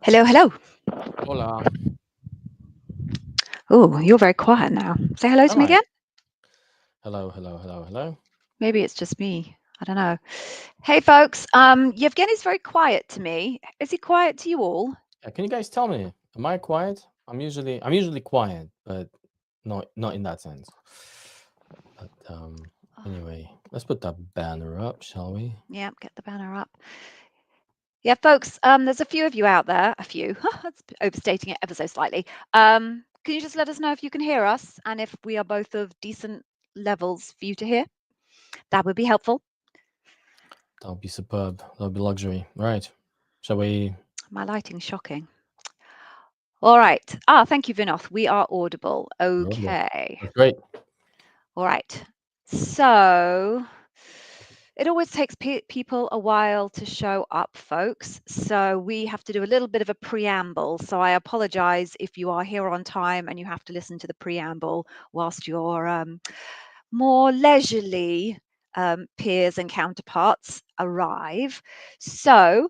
Hello, hello. Hola. Oh, you're very quiet now. Say hello to Am me I? again. Hello, hello, hello, hello. Maybe it's just me. I don't know. Hey, folks. Yevgeny's very quiet to me. Is he quiet to you all? Can you guys tell me? Am I quiet? I'm usually quiet, but not in that sense. But anyway, let's put that banner up, shall we? Yeah, get the banner up. Yeah, folks. There's a few of you out there. A few. That's overstating it ever so slightly. Can you just let us know if you can hear us and if we are both of decent levels for you to hear? That would be helpful. That'll be superb. That'll be luxury. Right. Shall we? My lighting's shocking. All right. Thank you, Vinoth. We are audible. Audible. Okay. That's great. All right. So it always takes people a while to show up, folks. So we have to do a little bit of a preamble. So I apologize if you are here on time and you have to listen to the preamble whilst your more leisurely peers and counterparts arrive. So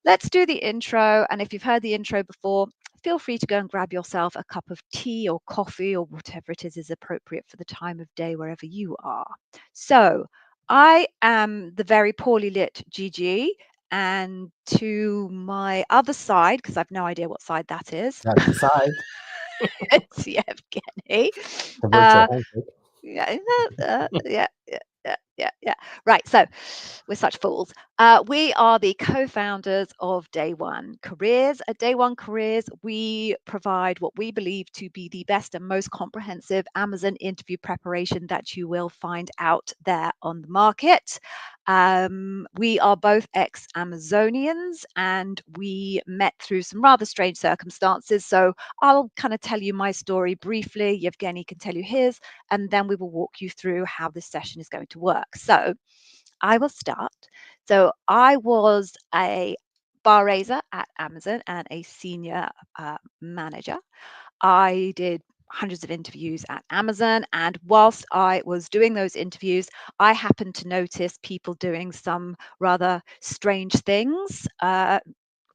let's do the intro. And if you've heard the intro before, feel free to go and grab yourself a cup of tea or coffee or whatever it is appropriate for the time of day wherever you are. So I am the very poorly lit Gigi. And to my other side, because I've no idea what side that is, That's the side. it's Yevgeny. The virtual Uh, handshake. yeah, yeah. Right. So we're such fools. We are the co-founders of Day One Careers. At Day One Careers, we provide what we believe to be the best and most comprehensive Amazon interview preparation that you will find out there on the market. We are both ex-Amazonians and we met through some rather strange circumstances. So I'll kind of tell you my story briefly. Yevgeny can tell you his, and then we will walk you through how this session is going to work. So I will start. So I was a bar raiser at Amazon and a senior manager. I did hundreds of interviews at Amazon. And whilst I was doing those interviews, I happened to notice people doing some rather strange things.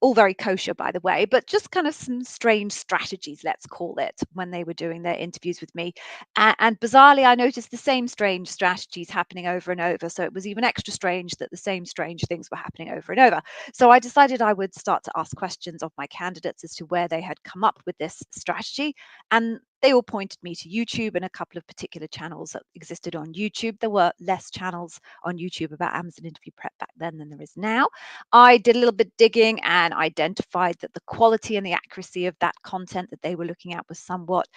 All very kosher, by the way, but just kind of some strange strategies, let's call it, when they were doing their interviews with me. And bizarrely, I noticed the same strange strategies happening over and over. So it was even extra strange that the same strange things were happening over and over. So I decided I would start to ask questions of my candidates as to where they had come up with this strategy. And they all pointed me to YouTube and a couple of particular channels that existed on YouTube. There were less channels on YouTube about Amazon interview prep back then than there is now. I did a little bit digging and identified that the quality and the accuracy of that content that they were looking at was somewhat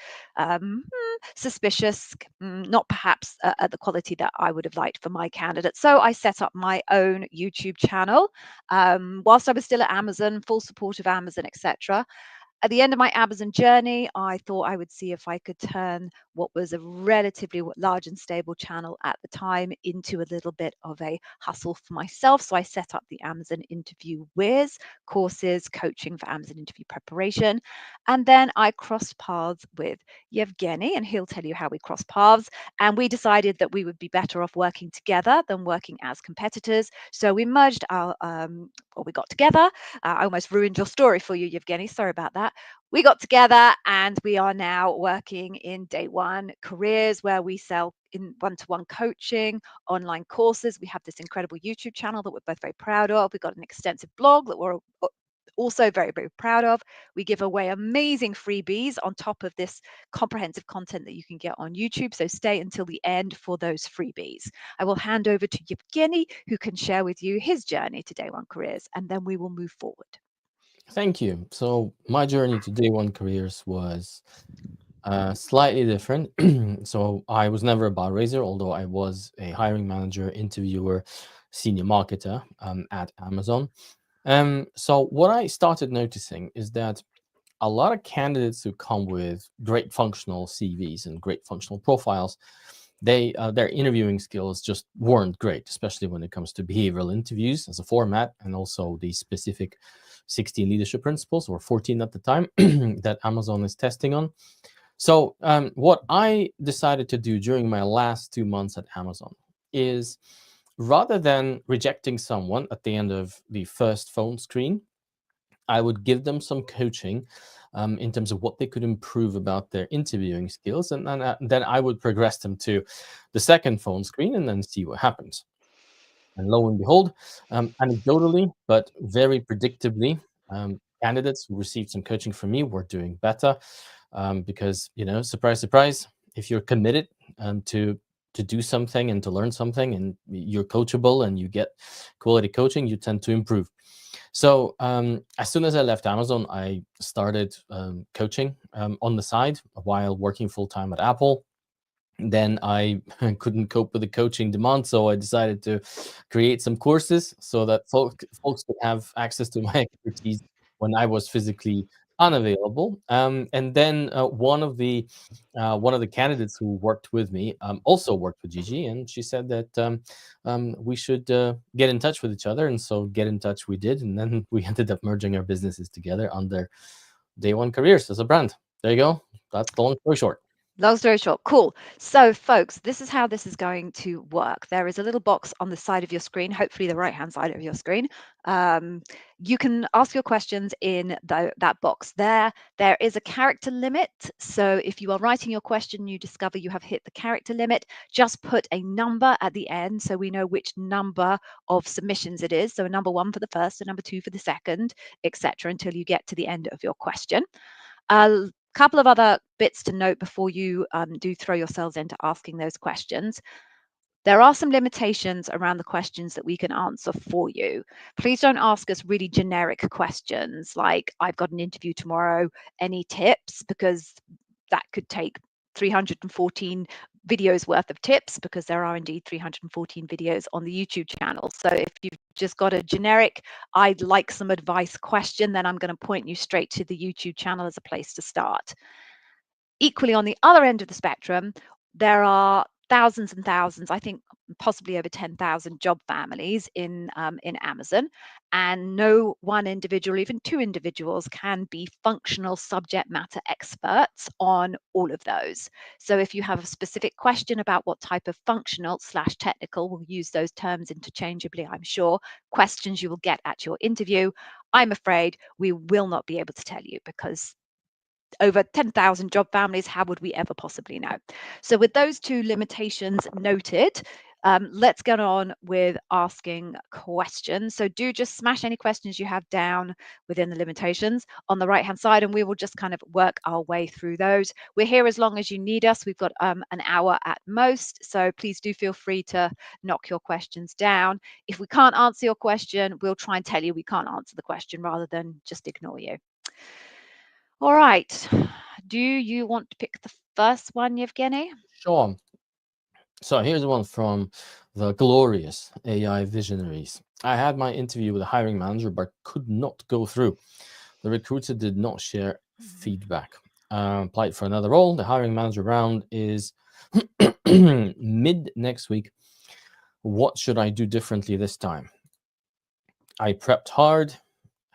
suspicious, not perhaps at the quality that I would have liked for my candidate. So I set up my own YouTube channel whilst I was still at Amazon, full support of Amazon, etc. At the end of my Amazon journey, I thought I would see if I could turn what was a relatively large and stable channel at the time into a little bit of a hustle for myself. So I set up the Amazon Interview Whiz courses, coaching for Amazon interview preparation. And then I crossed paths with Yevgeny, and he'll tell you how we crossed paths. And we decided that we would be better off working together than working as competitors. So we merged or we got together. I almost ruined your story for you, Yevgeny. Sorry about that. We got together and we are now working in Day One Careers, where we sell in one-to-one coaching, online courses. We have this incredible YouTube channel that we're both very proud of. We've got an extensive blog that we're also very, very proud of. We give away amazing freebies on top of this comprehensive content that you can get on YouTube. So stay until the end for those freebies. I will hand over to Yevgeny, who can share with you his journey to Day One Careers, and then we will move forward. Thank you. So my journey to Day One Careers was slightly different. So I was never a bar raiser, although I was a hiring manager, interviewer, senior marketer at Amazon. So what I started noticing is that a lot of candidates who come with great functional CVs and great functional profiles, their interviewing skills just weren't great, especially when it comes to behavioral interviews as a format, and also the specific 16 leadership principles, or 14 at the time, that Amazon is testing on. So what I decided to do during my last 2 months at Amazon is, rather than rejecting someone at the end of the first phone screen, I would give them some coaching in terms of what they could improve about their interviewing skills, and then I would progress them to the second phone screen and then see what happens. And lo and behold, anecdotally, but very predictably, candidates who received some coaching from me were doing better because, surprise, surprise, if you're committed to do something and to learn something, and you're coachable and you get quality coaching, you tend to improve. So as soon as I left Amazon, I started coaching on the side while working full time at Apple. Then I couldn't cope with the coaching demand, so I decided to create some courses so that folks could have access to my expertise when I was physically unavailable. And then one of the candidates who worked with me also worked with Gigi, and she said that we should get in touch with each other, and so get in touch we did, and then we ended up merging our businesses together under Day One Careers as a brand. There you go. That's the long story short. Long story short, cool. So, folks, this is how this is going to work. There is a little box on the side of your screen, hopefully the right-hand side of your screen. You can ask your questions in that box there. There is a character limit. So if you are writing your question, you discover you have hit the character limit, just put a number at the end so we know which number of submissions it is. So a number 1 for the first, a number 2 for the second, etc., until you get to the end of your question. A couple of other bits to note before you do throw yourselves into asking those questions. There are some limitations around the questions that we can answer for you. Please don't ask us really generic questions like, I've got an interview tomorrow, any tips? Because that could take 314 videos worth of tips, because there are indeed 314 videos on the YouTube channel. So if you've just got a generic, I'd like some advice question, then I'm going to point you straight to the YouTube channel as a place to start. Equally, on the other end of the spectrum, there are thousands and thousands, I think possibly over 10,000 job families in Amazon, and no one individual, even two individuals, can be functional subject matter experts on all of those. So if you have a specific question about what type of functional/technical, we'll use those terms interchangeably, I'm sure, questions you will get at your interview, I'm afraid we will not be able to tell you, because over 10,000 job families, how would we ever possibly know? So with those two limitations noted, let's get on with asking questions. So do just smash any questions you have down within the limitations on the right hand side, and we will just kind of work our way through those. We're here as long as you need us. We've got an hour at most, so please do feel free to knock your questions down. If we can't answer your question, we'll try and tell you we can't answer the question rather than just ignore you. All right. Do you want to pick the first one, Yevgeny? Sure. So here's one from the glorious AI visionaries. I had my interview with a hiring manager, but could not go through. The recruiter did not share feedback. Applied for another role. The hiring manager round is mid next week. What should I do differently this time? I prepped hard,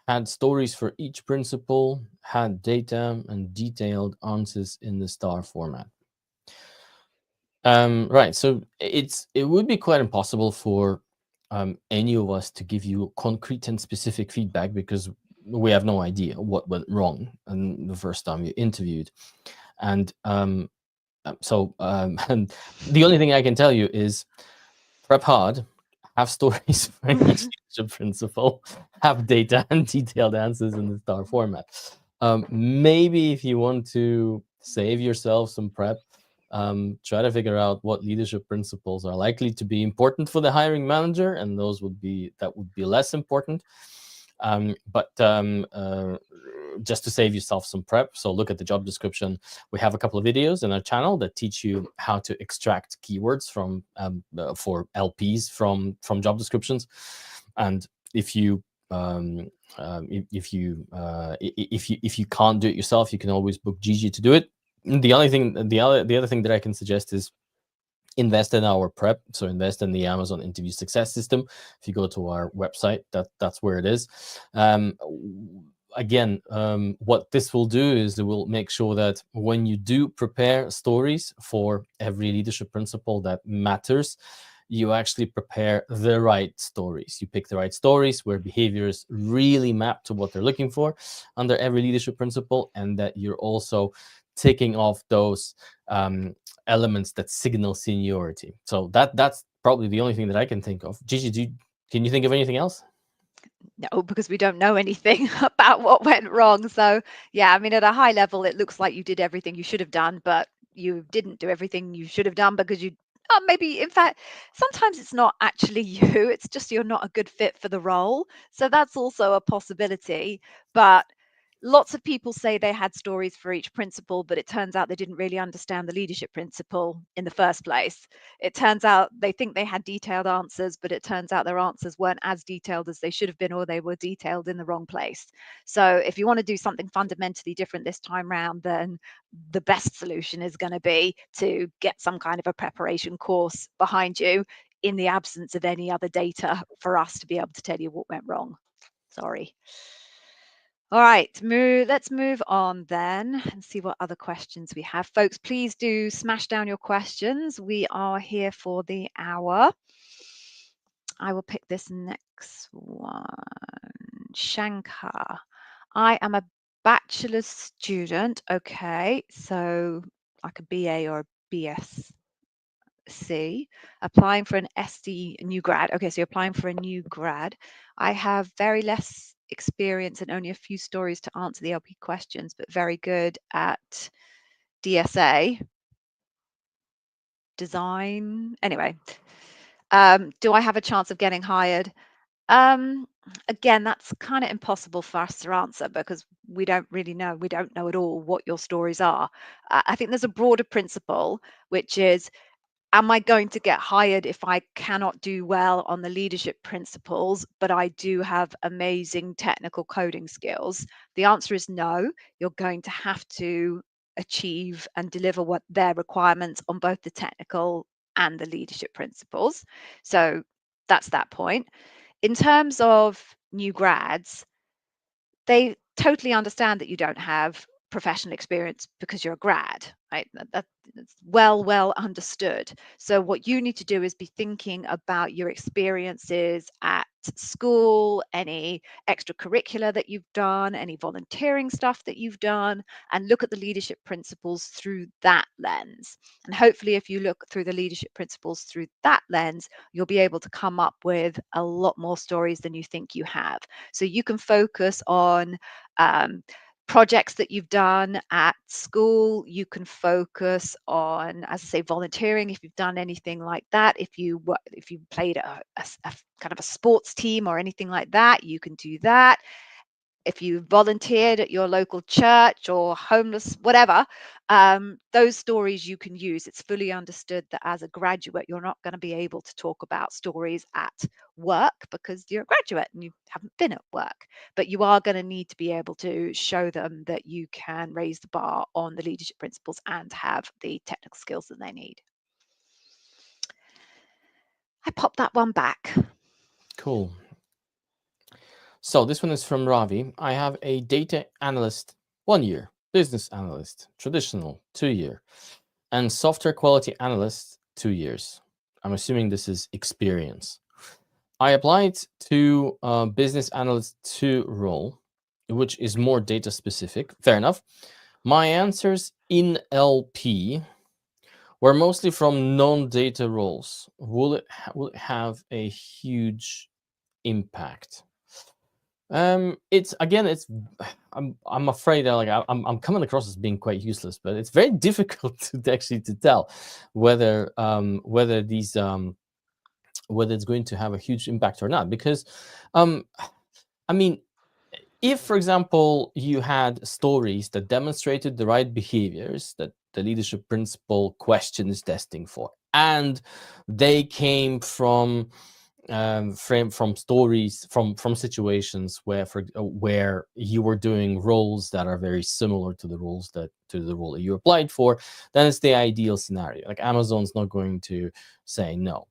had stories for each principle, had data and detailed answers in the star format. Right. So it would be quite impossible for any of us to give you concrete and specific feedback, because we have no idea what went wrong and the first time you interviewed. And and the only thing I can tell you is prep hard, have stories for each leadership principle, have data and detailed answers in the star format. Maybe if you want to save yourself some prep, try to figure out what leadership principles are likely to be important for the hiring manager, and those would be less important. But just to save yourself some prep, so look at the job description. We have a couple of videos in our channel that teach you how to extract keywords from for LPs from job descriptions. And if you if you can't do it yourself, you can always book Gigi to do it. The other thing that I can suggest is invest in our prep. So invest in the Amazon interview success system. If you go to our website, that's where it is. Again, what this will do is it will make sure that when you do prepare stories for every leadership principle that matters, you actually prepare the right stories. You pick the right stories where behaviors really map to what they're looking for under every leadership principle, and that you're also ticking off those elements that signal seniority. So that's probably the only thing that I can think of. Gigi, can you think of anything else? No, because we don't know anything about what went wrong. So, yeah, I mean, at a high level, it looks like you did everything you should have done, but you didn't do everything you should have done because you, maybe, in fact, sometimes it's not actually you, it's just you're not a good fit for the role. So, that's also a possibility. But lots of people say they had stories for each principle, but it turns out they didn't really understand the leadership principle in the first place. It turns out they think they had detailed answers, but it turns out their answers weren't as detailed as they should have been, or they were detailed in the wrong place. So if you want to do something fundamentally different this time round, then the best solution is going to be to get some kind of a preparation course behind you in the absence of any other data for us to be able to tell you what went wrong. Sorry. All right, let's move on then and see what other questions we have. Folks, please do smash down your questions. We are here for the hour. I will pick this next one. Shankar. I am a bachelor's student. Okay, so like a BA or a BSc, applying for an SD new grad. Okay, so you're applying for a new grad. I have very less experience and only a few stories to answer the LP questions, but very good at DSA design. Anyway, do I have a chance of getting hired? Um, Again, that's kind of impossible for us to answer because we don't really know. We don't know at all what your stories are. I think there's a broader principle, which is, am I going to get hired if I cannot do well on the leadership principles, but I do have amazing technical coding skills? The answer is no. You're going to have to achieve and deliver what their requirements on both the technical and the leadership principles. So that's that point. In terms of new grads, they totally understand that you don't have professional experience because you're a grad, right? That's well understood. So what you need to do is be thinking about your experiences at school, any extracurricular that you've done, any volunteering stuff that you've done, and look at the leadership principles through that lens. And hopefully, if you look through the leadership principles through that lens, you'll be able to come up with a lot more stories than you think you have. So you can focus on projects that you've done at school. You can focus on, as I say, volunteering if you've done anything like that. If you played a kind of a sports team or anything like that, you can do that. If you volunteered at your local church or homeless, whatever, those stories you can use. It's fully understood that as a graduate, you're not going to be able to talk about stories at work because you're a graduate and you haven't been at work. But you are going to need to be able to show them that you can raise the bar on the leadership principles and have the technical skills that they need. I popped that one back. Cool. So this one is from Ravi. I have a data analyst 1 year, business analyst, traditional 2 year, and software quality analyst 2 years. I'm assuming this is experience. I applied to business analyst 2 role, which is more data specific. Fair enough. My answers in LP were mostly from non-data roles. Will it have a huge impact? It's again, it's I'm afraid that like I'm coming across as being quite useless, but it's very difficult to actually to tell whether these whether it's going to have a huge impact or not, because um I mean, if for example you had stories that demonstrated the right behaviors that the leadership principle question is testing for, and they came from stories from situations where you were doing roles that are very similar to the role that you applied for, then it's the ideal scenario. Like Amazon's not going to say no.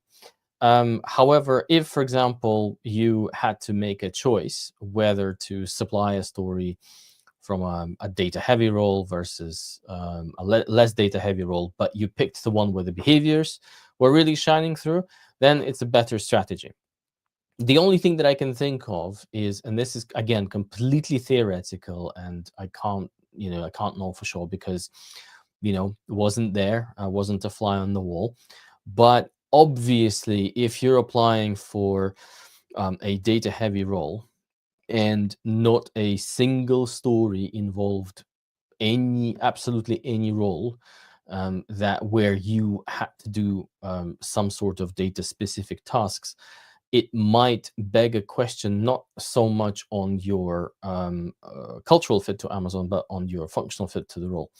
However, if for example you had to make a choice whether to supply a story from a data heavy role versus a less data heavy role, but you picked the one where the behaviors were really shining through, then it's a better strategy. The only thing that I can think of is, and this is again completely theoretical, and I can't know for sure because, wasn't there, I wasn't a fly on the wall. But obviously, if you're applying for a data heavy role and not a single story involved absolutely any role, that where you had to do some sort of data specific tasks, it might beg a question not so much on your cultural fit to Amazon, but on your functional fit to the role.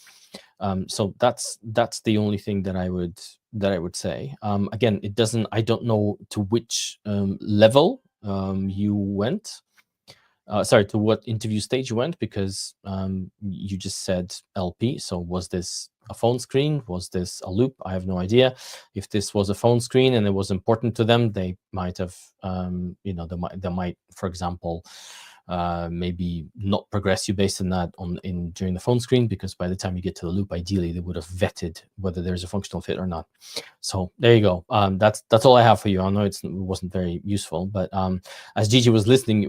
So that's the only thing that I would say. Again, it doesn't. I don't know to which level you went. Sorry, to what interview stage you went, because you just said LP. So was this a phone screen? Was this a loop? I have no idea. If this was a phone screen and it was important to them, they might have, they might, for example, maybe not progress you based on that during the phone screen, because by the time you get to the loop, ideally they would have vetted whether there's a functional fit or not. So there you go. That's all I have for you. I know it wasn't very useful, but as Gigi was listening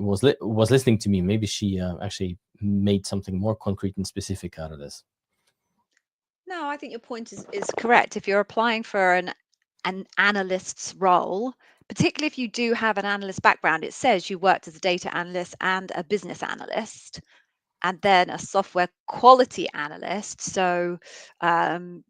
to me, maybe she actually made something more concrete and specific out of this. No, I think your point is correct. If you're applying for an analyst's role, particularly if you do have an analyst background, it says you worked as a data analyst and a business analyst, and then a software quality analyst. So um,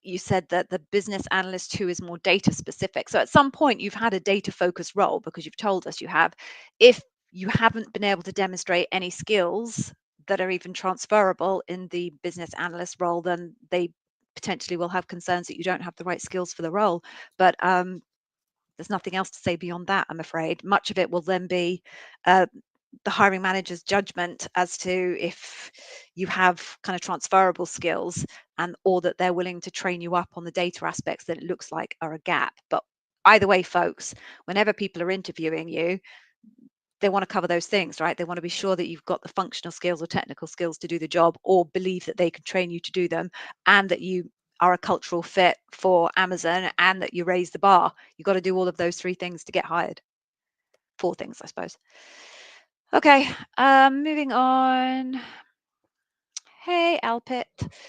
you said that the business analyst who is more data specific. So at some point you've had a data focused role, because you've told us you have. If you haven't been able to demonstrate any skills that are even transferable in the business analyst role, then they potentially will have concerns that you don't have the right skills for the role. But there's nothing else to say beyond that, I'm afraid. Much of it will then be uh, the hiring manager's judgment as to if you have kind of transferable skills, and or that they're willing to train you up on the data aspects that it looks like are a gap. But either way, folks, whenever people are interviewing you, they want to cover those things, right? They want to be sure that you've got the functional skills or technical skills to do the job, or believe that they can train you to do them, and that you are a cultural fit for Amazon, and that you raise the bar. You've got to do all of those three things to get hired. Four things, I suppose. Okay, moving on. Hey, Alpit.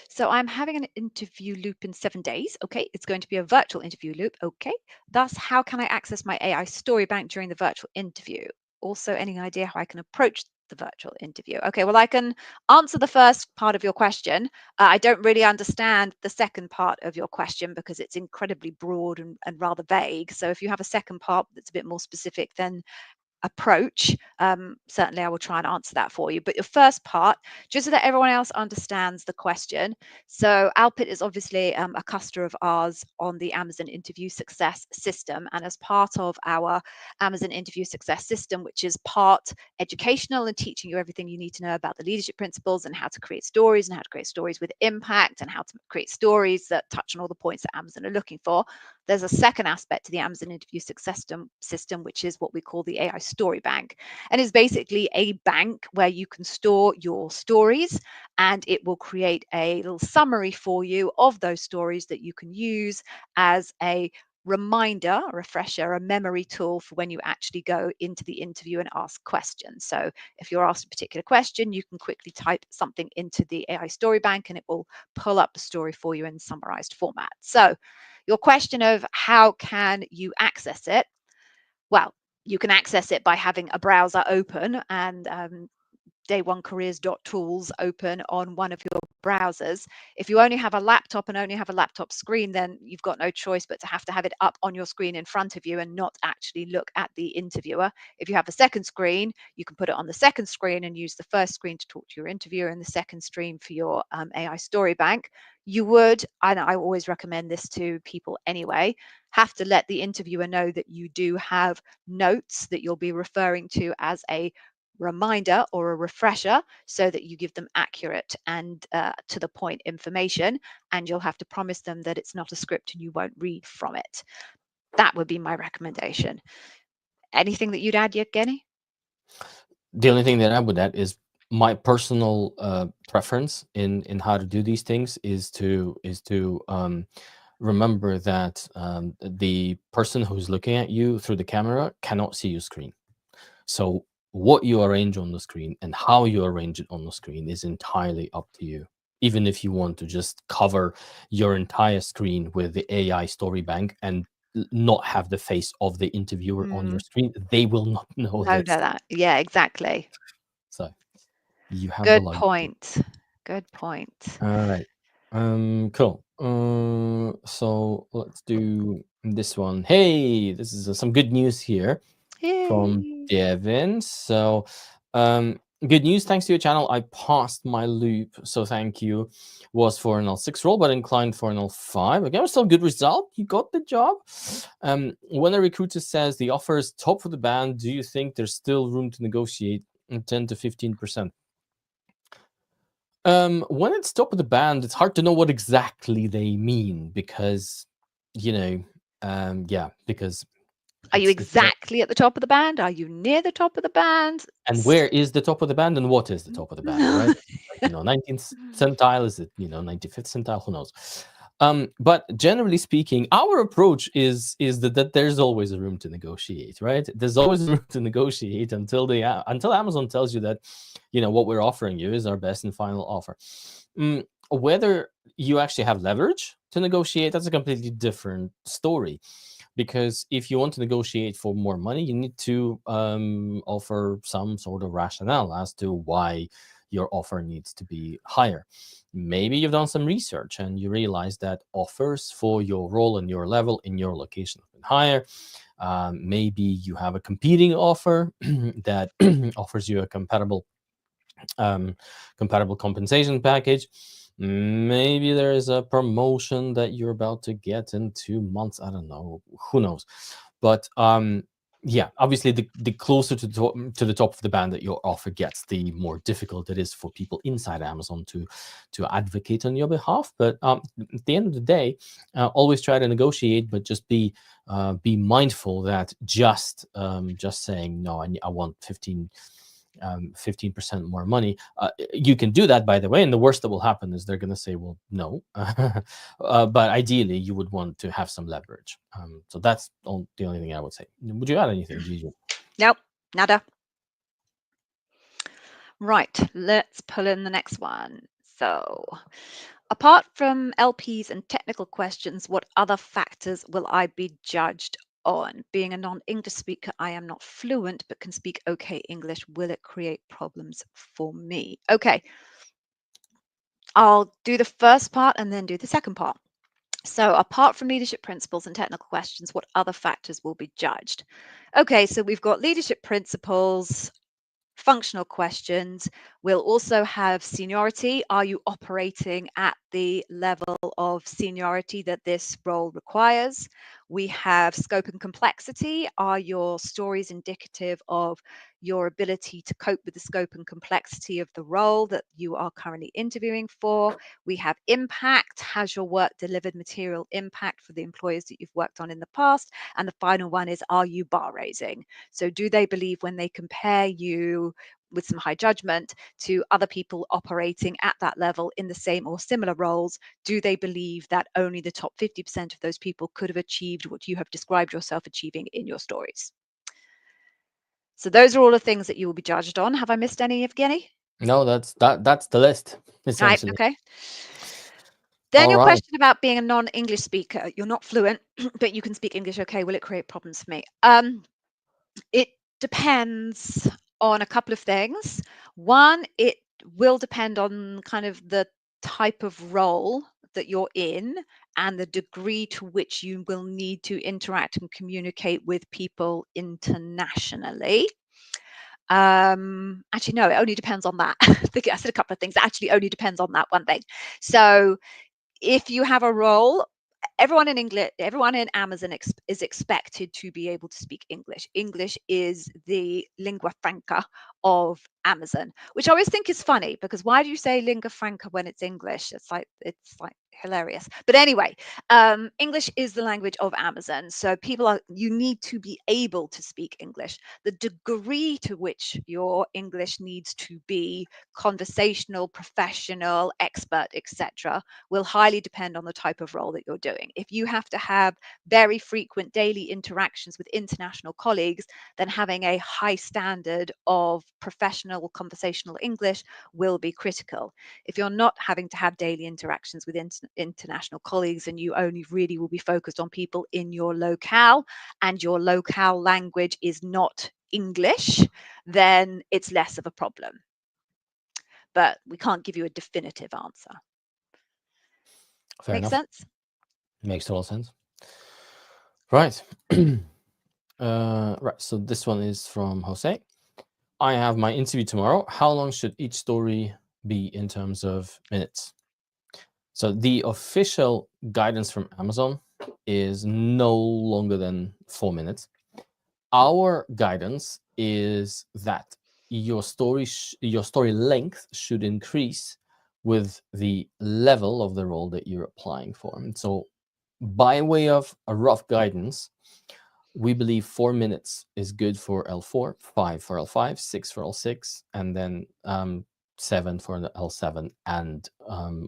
So I'm having an interview loop in 7 days. Okay, it's going to be a virtual interview loop. Okay, thus, how can I access my AI story bank during the virtual interview? Also, any idea how I can approach the virtual interview? Okay, well, I can answer the first part of your question. I don't really understand the second part of your question because it's incredibly broad and rather vague. So if you have a second part that's a bit more specific, then approach, certainly I will try and answer that for you. But your first part, just so that everyone else understands the question. So Alpit is obviously a customer of ours on the Amazon Interview Success System. And as part of our Amazon Interview Success System, which is part educational and teaching you everything you need to know about the leadership principles and how to create stories, and how to create stories with impact, and how to create stories that touch on all the points that Amazon are looking for, there's a second aspect to the Amazon Interview Success System, which is what we call the AI Story Bank. And it's basically a bank where you can store your stories, and it will create a little summary for you of those stories that you can use as a reminder, a refresher, a memory tool for when you actually go into the interview and ask questions. So if you're asked a particular question, you can quickly type something into the AI Story Bank and it will pull up the story for you in summarized format. So your question of how can you access it? Well, you can access it by having a browser open and day1careers.tools open on one of your browsers. If you only have a laptop and only have a laptop screen, then you've got no choice but to have it up on your screen in front of you and not actually look at the interviewer. If you have a second screen, you can put it on the second screen and use the first screen to talk to your interviewer and the second screen for your AI story bank. You would, and I always recommend this to people anyway, have to let the interviewer know that you do have notes that you'll be referring to as a reminder or a refresher, so that you give them accurate and to the point information, and you'll have to promise them that it's not a script and you won't read from it. That would be my recommendation. Anything that you'd add, Yevgeny? The only thing that I would add is my personal preference in how to do these things is to remember that the person who's looking at you through the camera cannot see your screen. So what you arrange on the screen and how you arrange it on the screen is entirely up to you. Even if you want to just cover your entire screen with the AI story bank and not have the face of the interviewer on your Mm, screen, they will not know no, no, this. that. Yeah, exactly. So you have the Good luxury. point. Good point. All right. Cool. So let's do this one. Hey, this is some good news here from Yay. Devin. So, good news. Thanks to your channel, I passed my loop. So thank you. Was for an L6 role, but inclined for an L5. Again, still a good result. You got the job. When a recruiter says the offer is top of the band, do you think there's still room to negotiate 10 to 15%? When it's top of the band, it's hard to know what exactly they mean because, you know, yeah, because Are you it's not. exactly at the top of the band? Are you near the top of the band? And where is the top of the band and what is the top of the band, right? Like, 19th centile, is it, 95th centile? Who knows? But generally speaking, our approach is that there's always a room to negotiate, right? There's always a room to negotiate until Amazon tells you that, what we're offering you is our best and final offer. Whether you actually have leverage to negotiate, that's a completely different story, because if you want to negotiate for more money, you need to offer some sort of rationale as to why your offer needs to be higher. Maybe you've done some research and you realize that offers for your role and your level in your location have been higher. Maybe you have a competing offer that offers you a compatible compensation package. Maybe there is a promotion that you're about to get in 2 months. I don't know. Who knows? But yeah, obviously, the closer to the top of the band that your offer gets, the more difficult it is for people inside Amazon to advocate on your behalf. But at the end of the day, always try to negotiate, but just be mindful that just saying no, I want 15% more money. You can do that, by the way, and the worst that will happen is they're going to say, well, no. But ideally, you would want to have some leverage. So that's the only thing I would say. Would you add anything, Gigi? Nope, nada. Right, let's pull in the next one. So, apart from LPs and technical questions, what other factors will I be judged on? Being a non-English speaker, I am not fluent but can speak okay English. Will it create problems for me? Okay, I'll do the first part and then do the second part. So, apart from leadership principles and technical questions, what other factors will be judged? Okay, so we've got leadership principles, functional questions. We'll also have seniority. Are you operating at the level of seniority that this role requires? We have scope and complexity. Are your stories indicative of your ability to cope with the scope and complexity of the role that you are currently interviewing for? We have impact. Has your work delivered material impact for the employers that you've worked on in the past? And the final one is, are you bar raising? So do they believe when they compare you with some high judgment to other people operating at that level in the same or similar roles, do they believe that only the top 50% of those people could have achieved what you have described yourself achieving in your stories? So those are all the things that you will be judged on. Have I missed any, Evgeny? No, that's the list, Right, essentially. okay. Then All your right. question about being a non-English speaker. You're not fluent, but you can speak English okay. Will it create problems for me? It depends on a couple of things. One, it will depend on kind of the type of role that you're in and the degree to which you will need to interact and communicate with people internationally. Actually, no, it only depends on that. I think I said a couple of things. It actually only depends on that one thing. So if you have a role, everyone in Amazon is expected to be able to speak English. English is the lingua franca of Amazon, which I always think is funny, because why do you say lingua franca when it's English? It's like hilarious. But anyway, English is the language of Amazon. So you need to be able to speak English. The degree to which your English needs to be conversational, professional, expert, etc., will highly depend on the type of role that you're doing. If you have to have very frequent daily interactions with international colleagues, then having a high standard of professional conversational English will be critical. If you're not having to have daily interactions with international colleagues and you only really will be focused on people in your locale and your locale language is not English, then it's less of a problem. But we can't give you a definitive answer. Fair Make enough. sense? Makes total sense. Right. Right. So this one is from Jose. I have my interview tomorrow. How long should each story be in terms of minutes? So the official guidance from Amazon is no longer than 4 minutes. Our guidance is that your story length should increase with the level of the role that you're applying for. And so, by way of a rough guidance, we believe 4 minutes is good for L4, 5 for L5, 6 for L6, and then 7 for the L7 and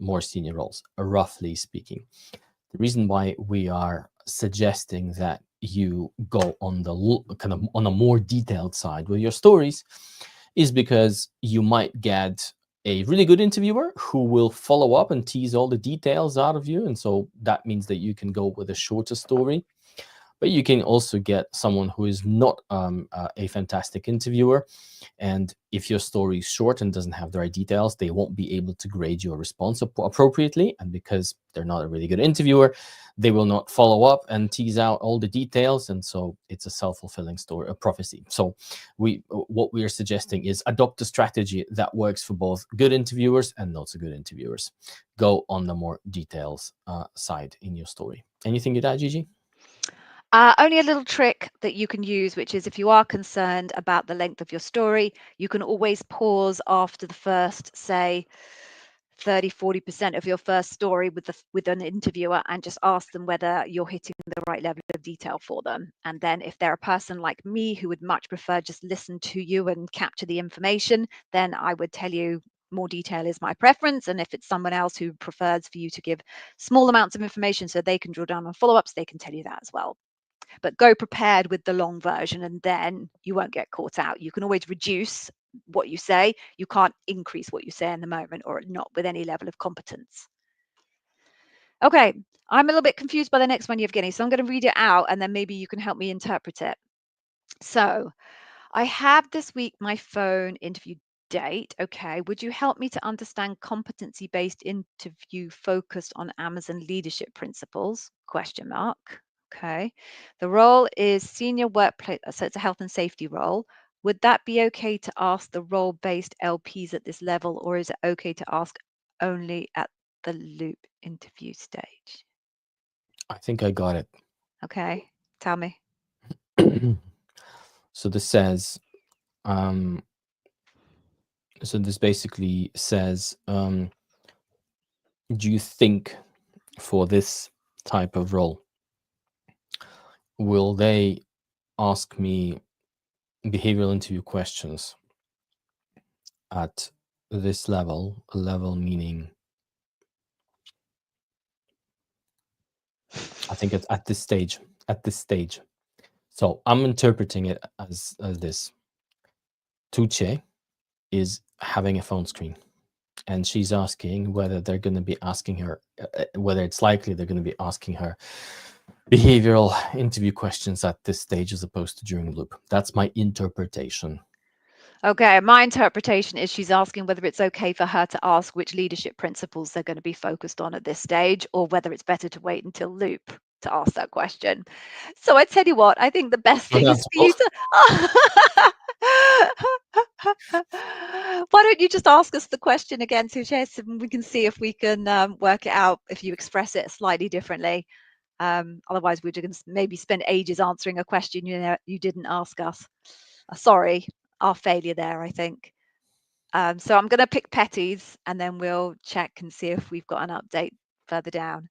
more senior roles, roughly speaking. The reason why we are suggesting that you go on the kind of on a more detailed side with your stories is because you might get a really good interviewer who will follow up and tease all the details out of you. And so that means that you can go with a shorter story, but you can also get someone who is not a fantastic interviewer. And if your story is short and doesn't have the right details, they won't be able to grade your response appropriately. And because they're not a really good interviewer, they will not follow up and tease out all the details. And so it's a self-fulfilling story, a prophecy. So what we are suggesting is adopt a strategy that works for both good interviewers and not so good interviewers. Go on the more details side in your story. Anything you'd add, Gigi? Only a little trick that you can use, which is if you are concerned about the length of your story, you can always pause after the first, say, 30-40% of your first story with an interviewer and just ask them whether you're hitting the right level of detail for them. And then if they're a person like me who would much prefer just listen to you and capture the information, then I would tell you more detail is my preference. And if it's someone else who prefers for you to give small amounts of information so they can draw down on follow-ups, they can tell you that as well. But go prepared with the long version and then you won't get caught out. You can always reduce what you say. You can't increase what you say in the moment, or not with any level of competence. Okay, I'm a little bit confused by the next one, Yevgeny, so I'm going to read it out and then maybe you can help me interpret it. So I have this week my phone interview date. Okay, would you help me to understand competency-based interview focused on Amazon leadership principles? Question mark. Okay. The role is senior workplace, so it's a health and safety role. Would that be okay to ask the role-based LPs at this level, or is it okay to ask only at the loop interview stage? I think I got it. Okay, tell me. So this says, um, so this basically says, do you think for this type of role, will they ask me behavioral interview questions at this level? A level meaning, I think it's at this stage. At this stage. So I'm interpreting it as this. Tuche is having a phone screen, and she's asking whether they're going to be asking her, whether it's likely they're going to be asking her behavioral interview questions at this stage as opposed to during loop. That's my interpretation. Okay, my interpretation is she's asking whether it's okay for her to ask which leadership principles they're going to be focused on at this stage, or whether it's better to wait until loop to ask that question. So I tell you what, I think the best Oh, thing is that's for you both. to. Why don't you just ask us the question again, Suches, and we can see if we can work it out if you express it slightly differently. Otherwise, we're going to maybe spend ages answering a question you didn't ask us. Sorry, our failure there, I think. So I'm going to pick Petty's and then we'll check and see if we've got an update further down.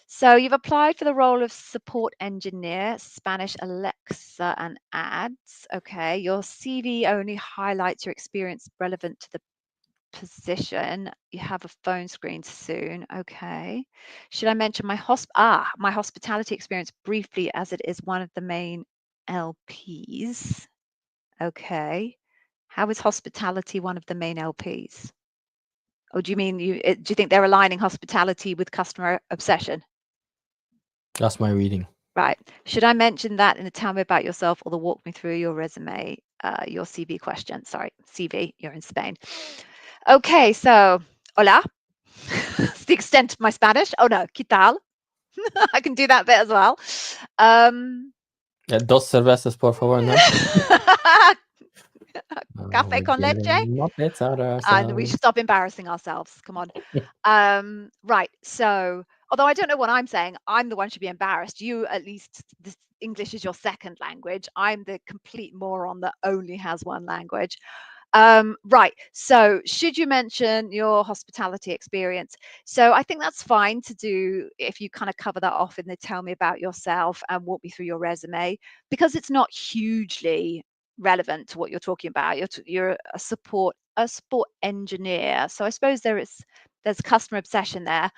So you've applied for the role of support engineer, Spanish Alexa and ads. Okay, your CV only highlights your experience relevant to the position. You have a phone screen soon. Okay. Should I mention my hospitality experience briefly, as it is one of the main LPs? Okay. How is hospitality one of the main LPs? Or do you mean do you think they're aligning hospitality with customer obsession? That's my reading. Right. Should I mention that in the tell me about yourself or the walk me through your resume, your CV question? Sorry, CV, you're in Spain. Okay, so, hola. It's the extent of my Spanish. Oh no, ¿qué tal? I can do that bit as well. Dos cervezas, por favor, no? Café We're con leche? getting muppets out of And we ourselves. should stop embarrassing ourselves. Come on. Right. So, although I don't know what I'm saying, I'm the one should be embarrassed. You, at least, this English is your second language. I'm the complete moron that only has one language. Right. So, should you mention your hospitality experience? So, I think that's fine to do if you kind of cover that off in the tell me about yourself and walk me through your resume, because it's not hugely relevant to what you're talking about. You're a support engineer. So, I suppose there's customer obsession there.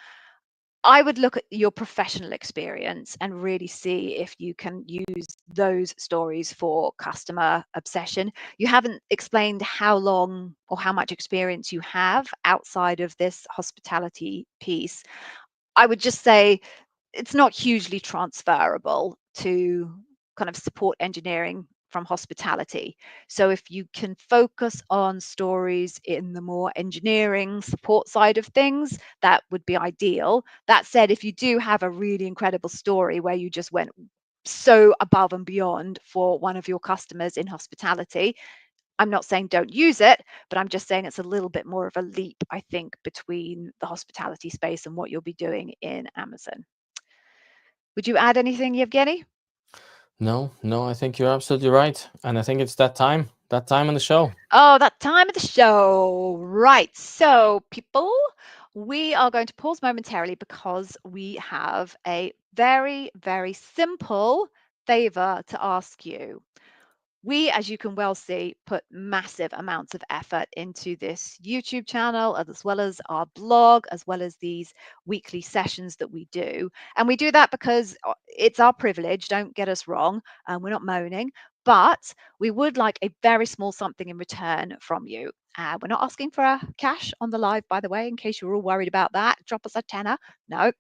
I would look at your professional experience and really see if you can use those stories for customer obsession. You haven't explained how long or how much experience you have outside of this hospitality piece. I would just say it's not hugely transferable to kind of support engineering from hospitality. So if you can focus on stories in the more engineering support side of things, that would be ideal. That said, if you do have a really incredible story where you just went so above and beyond for one of your customers in hospitality, I'm not saying don't use it, but I'm just saying it's a little bit more of a leap, I think, between the hospitality space and what you'll be doing in Amazon. Would you add anything, Yevgeny? No, I think you're absolutely right. And I think it's that time on the show. Oh, that time of the show. Right. So, people, we are going to pause momentarily because we have a very, very simple favor to ask you. We, as you can well see, put massive amounts of effort into this YouTube channel, as well as our blog, as well as these weekly sessions that we do. And we do that because it's our privilege, don't get us wrong, we're not moaning, but we would like a very small something in return from you. We're not asking for cash on the live, by the way, in case you're all worried about that. Drop us a tenner. No.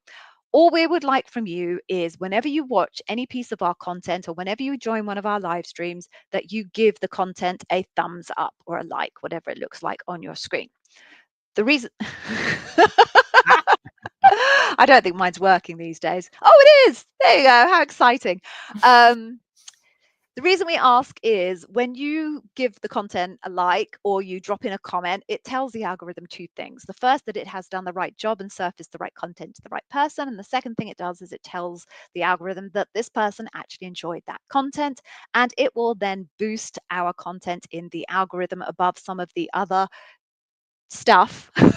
All we would like from you is whenever you watch any piece of our content or whenever you join one of our live streams, that you give the content a thumbs up or a like, whatever it looks like on your screen. The reason I don't think mine's working these days. Oh, it is. There you go. How exciting. The reason we ask is when you give the content a like or you drop in a comment, it tells the algorithm two things. The first, that it has done the right job and surfaced the right content to the right person. And the second thing it does is it tells the algorithm that this person actually enjoyed that content, and it will then boost our content in the algorithm above some of the other stuff. I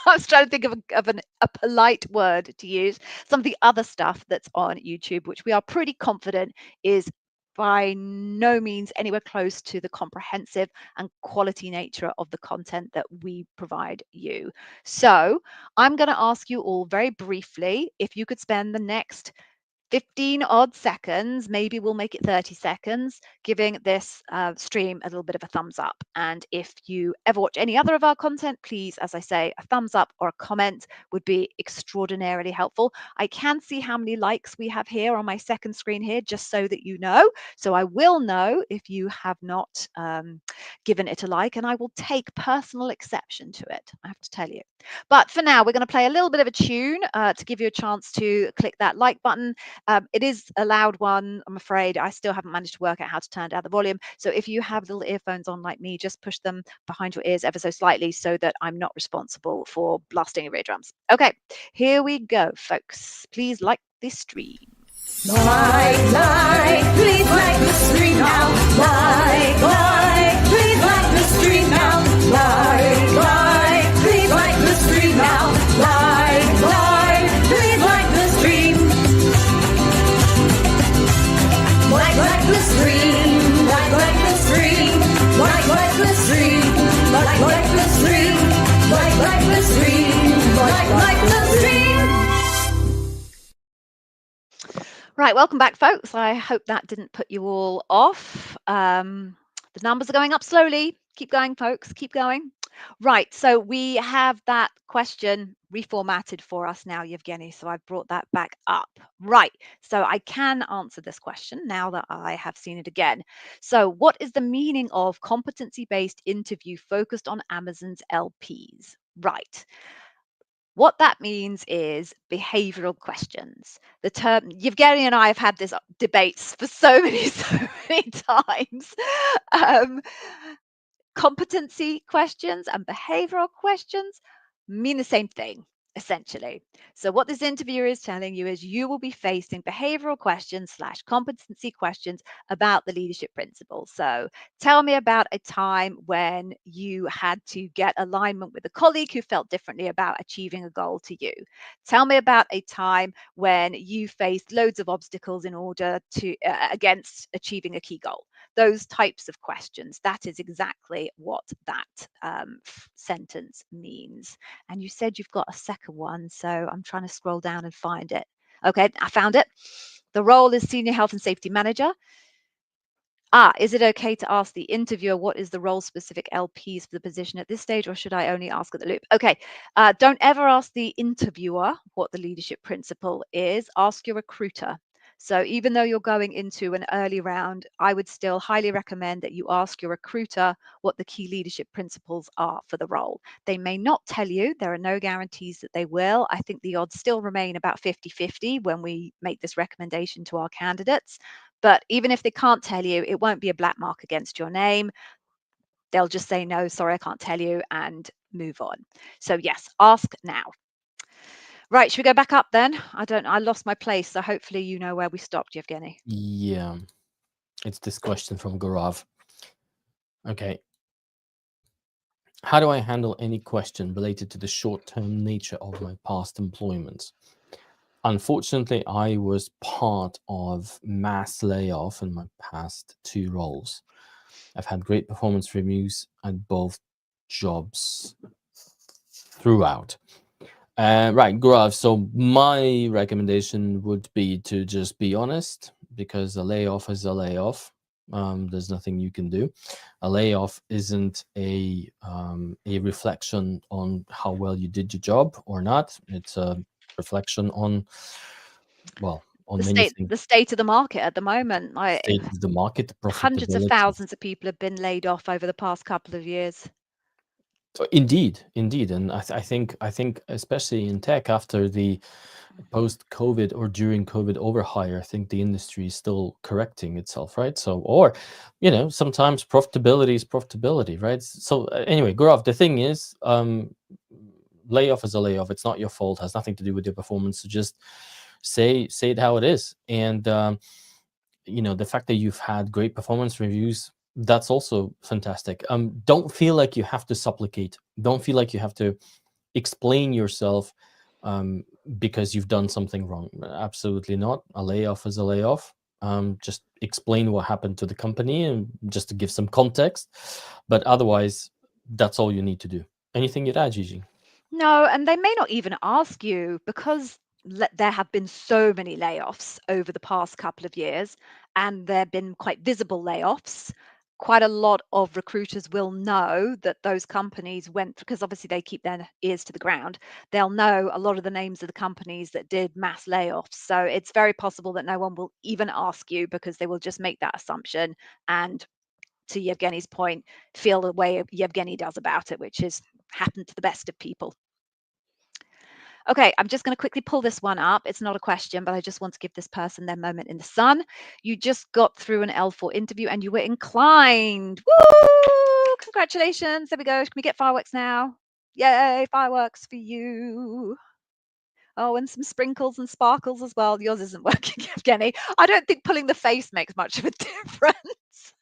was trying to think of a polite word to use. Some of the other stuff that's on YouTube, which we are pretty confident is by no means anywhere close to the comprehensive and quality nature of the content that we provide you. So I'm going to ask you all very briefly if you could spend the next 15 odd seconds, maybe we'll make it 30 seconds, giving this stream a little bit of a thumbs up. And if you ever watch any other of our content, please, as I say, a thumbs up or a comment would be extraordinarily helpful. I can see how many likes we have here on my second screen here, just so that you know. So I will know if you have not given it a like, and I will take personal exception to it, I have to tell you. But for now, we're going to play a little bit of a tune to give you a chance to click that like button. It is a loud one, I'm afraid. I still haven't managed to work out how to turn down the volume. So if you have little earphones on like me, just push them behind your ears ever so slightly so that I'm not responsible for blasting your eardrums. Okay, here we go, folks. Please like this stream. Please like the stream now. Please like the stream now. Please like the stream now. the stream, like the stream, like the stream, like the stream, like the stream, like the stream. Right, welcome back, folks. I hope that didn't put you all off. The numbers are going up slowly. Keep going, folks. Keep going. Right, so we have that question reformatted for us now, Yevgeny. So I've brought that back up. Right, so I can answer this question now that I have seen it again. So, what is the meaning of competency-based interview focused on Amazon's LPs? Right. What that means is behavioral questions. The term Yevgeny and I have had this debates for so many, so many times. Um, Competency questions and behavioral questions mean the same thing, essentially. So, what this interviewer is telling you is you will be facing behavioral questions / competency questions about the leadership principles. So, tell me about a time when you had to get alignment with a colleague who felt differently about achieving a goal to you. Tell me about a time when you faced loads of obstacles in order to against achieving a key goal. Those types of questions. That is exactly what that sentence means. And you said you've got a second one, so I'm trying to scroll down and find it. Okay, I found it. The role is Senior Health and Safety Manager. Is it okay to ask the interviewer what is the role specific LPs for the position at this stage, or should I only ask at the loop? Okay, don't ever ask the interviewer what the leadership principle is. Ask your recruiter. So even though you're going into an early round, I would still highly recommend that you ask your recruiter what the key leadership principles are for the role. They may not tell you, there are no guarantees that they will. I think the odds still remain about 50-50 when we make this recommendation to our candidates. But even if they can't tell you, it won't be a black mark against your name. They'll just say, no, sorry, I can't tell you, and move on. So yes, ask now. Right, should we go back up then? I lost my place, so hopefully you know where we stopped, Yevgeny. Yeah, it's this question from Gaurav. Okay. How do I handle any question related to the short-term nature of my past employment? Unfortunately, I was part of mass layoff in my past 2 roles. I've had great performance reviews at both jobs throughout. Right, Gaurav. So my recommendation would be to just be honest, because a layoff is a layoff. There's nothing you can do. A layoff isn't a reflection on how well you did your job or not. It's a reflection on, well, on many things. The state of the market at the moment. State of the market, the Hundreds of profitability. thousands of people have been laid off over the past couple of years. Indeed, and I think especially in tech, after the post-COVID or during COVID overhire, I think the industry is still correcting itself, right? So, or sometimes profitability is profitability, right? So anyway, Gaurav, the thing is, layoff is a layoff. It's not your fault. Has nothing to do with your performance. So just say it how it is, and the fact that you've had great performance reviews, that's also fantastic. Don't feel like you have to supplicate. Don't feel like you have to explain yourself because you've done something wrong. Absolutely not. A layoff is a layoff. Just explain what happened to the company, and just to give some context. But otherwise, that's all you need to do. Anything you'd add, Gigi? No, and they may not even ask you because there have been so many layoffs over the past couple of years, and there have been quite visible layoffs. Quite a lot of recruiters will know that those companies went, because obviously they keep their ears to the ground. They'll know a lot of the names of the companies that did mass layoffs. So it's very possible that no one will even ask you, because they will just make that assumption and, to Yevgeny's point, feel the way Yevgeny does about it, which is happen to the best of people. Okay, I'm just going to quickly pull this one up. It's not a question, but I just want to give this person their moment in the sun. You just got through an L4 interview and you were inclined. Woo! Congratulations. There we go. Can we get fireworks now? Yay, fireworks for you. Oh, and some sprinkles and sparkles as well. Yours isn't working, Evgeny. I don't think pulling the face makes much of a difference.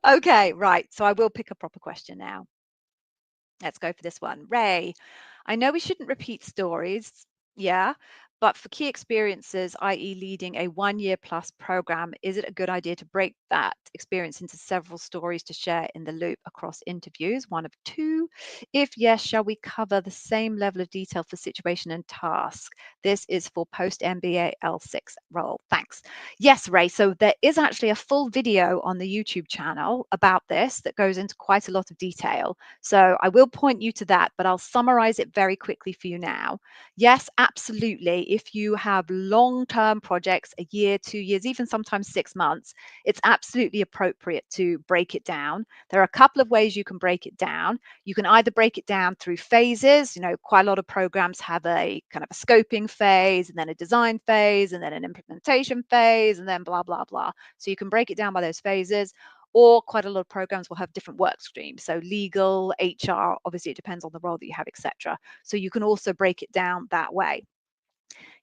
Okay, right. So I will pick a proper question now. Let's go for this one. Ray, I know we shouldn't repeat stories, yeah, But for key experiences, i.e., leading a 1 year plus program, is it a good idea to break that experience into several stories to share in the loop across interviews? One of two. If yes, shall we cover the same level of detail for situation and task? This is for post MBA L6 role. Thanks. Yes, Ray. So there is actually a full video on the YouTube channel about this that goes into quite a lot of detail. So I will point you to that, but I'll summarize it very quickly for you now. Yes, absolutely. If you have long-term projects, a year, 2 years, even sometimes 6 months, it's absolutely appropriate to break it down. There are a couple of ways you can break it down. You can either break it down through phases. Quite a lot of programs have a kind of a scoping phase, and then a design phase, and then an implementation phase, and then blah, blah, blah. So you can break it down by those phases. Or quite a lot of programs will have different work streams. So legal, HR, obviously it depends on the role that you have, etc. So you can also break it down that way.